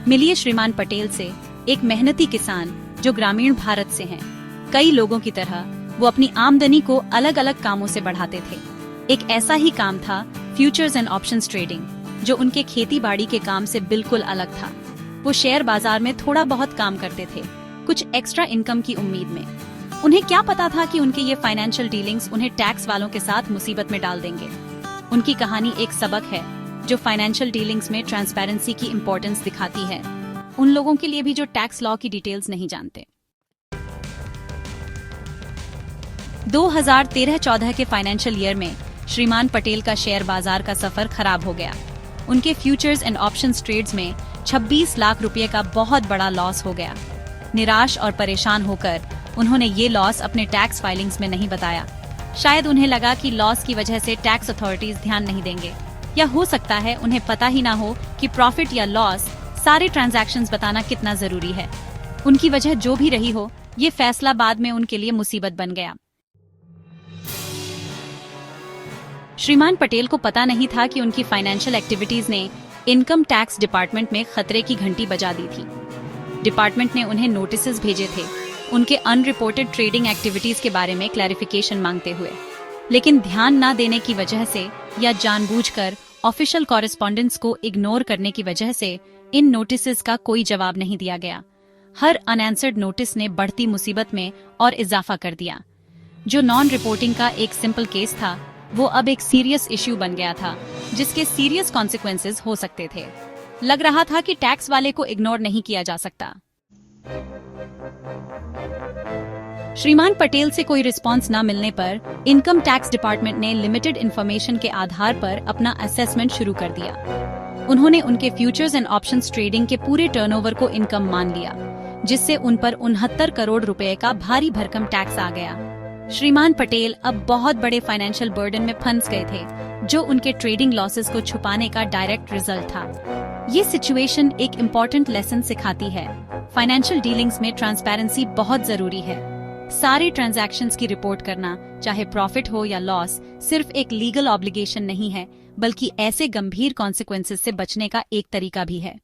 मिलिए श्रीमान पटेल से, एक मेहनती किसान जो ग्रामीण भारत से हैं। कई लोगों की तरह वो अपनी आमदनी को अलग अलग कामों से बढ़ाते थे। एक ऐसा ही काम था फ्यूचर्स एंड ऑप्शंस ट्रेडिंग, जो उनके खेती बाड़ी के काम से बिल्कुल अलग था। वो शेयर बाजार में थोड़ा बहुत काम करते थे, कुछ एक्स्ट्रा इनकम की उम्मीद में। उन्हें क्या पता था कि उनके ये फाइनेंशियल डीलिंग्स उन्हें टैक्स वालों के साथ मुसीबत में डाल देंगे। उनकी कहानी एक सबक है जो फाइनेंशियल डीलिंग्स में ट्रांसपेरेंसी की इम्पोर्टेंस दिखाती है, उन लोगों के लिए भी जो टैक्स लॉ की डिटेल्स नहीं जानते। 2013-14 के फाइनेंशियल ईयर में श्रीमान पटेल का शेयर बाजार का सफर खराब हो गया। उनके फ्यूचर्स एंड ऑप्शंस ट्रेड्स में 26 लाख रुपए का बहुत बड़ा लॉस हो गया। निराश और परेशान होकर उन्होंने ये लॉस अपने टैक्स फाइलिंग्स में नहीं बताया। शायद उन्हें लगा कि लॉस की वजह से टैक्स अथॉरिटीज ध्यान नहीं देंगे, या हो सकता है उन्हें पता ही ना हो कि प्रॉफिट या लॉस सारे ट्रांजैक्शंस बताना कितना जरूरी है। उनकी वजह जो भी रही हो, ये फैसला बाद में उनके लिए मुसीबत बन गया। श्रीमान पटेल को पता नहीं था कि उनकी फाइनेंशियल एक्टिविटीज ने इनकम टैक्स डिपार्टमेंट में खतरे की घंटी बजा दी थी। डिपार्टमेंट ने उन्हें नोटिसेस भेजे थे उनके अनरिपोर्टेड ट्रेडिंग एक्टिविटीज के बारे में क्लैरिफिकेशन मांगते हुए, लेकिन ध्यान न देने की वजह से या जानबूझकर ऑफिशियल कॉरेस्पॉन्डेंस को इग्नोर करने की वजह से इन नोटिसेस का कोई जवाब नहीं दिया गया। हर अनआंसर्ड नोटिस ने बढ़ती मुसीबत में और इजाफा कर दिया। जो नॉन रिपोर्टिंग का एक सिंपल केस था, वो अब एक सीरियस इश्यू बन गया था, जिसके सीरियस कॉन्सिक्वेंसेस हो सकते थे। लग रहा था कि टैक्स वाले को इग्नोर नहीं किया जा सकता। श्रीमान पटेल से कोई रिस्पांस न मिलने पर इनकम टैक्स डिपार्टमेंट ने लिमिटेड इंफॉर्मेशन के आधार पर अपना असेसमेंट शुरू कर दिया। उन्होंने उनके फ्यूचर्स एंड ऑप्शंस ट्रेडिंग के पूरे टर्नओवर को इनकम मान लिया, जिससे उन पर 69 करोड़ रुपए का भारी भरकम टैक्स आ गया। श्रीमान पटेल अब बहुत बड़े फाइनेंशियल बर्डन में फंस गए थे, जो उनके ट्रेडिंग लॉसेस को छुपाने का डायरेक्ट रिजल्ट था। ये सिचुएशन एक इम्पोर्टेंट लेसन सिखाती है। फाइनेंशियल डीलिंग्स में ट्रांसपेरेंसी बहुत जरूरी है। सारे ट्रांजैक्शंस की रिपोर्ट करना, चाहे प्रॉफिट हो या लॉस, सिर्फ एक लीगल ऑब्लिगेशन नहीं है, बल्कि ऐसे गंभीर कॉन्सिक्वेंसेस से बचने का एक तरीका भी है।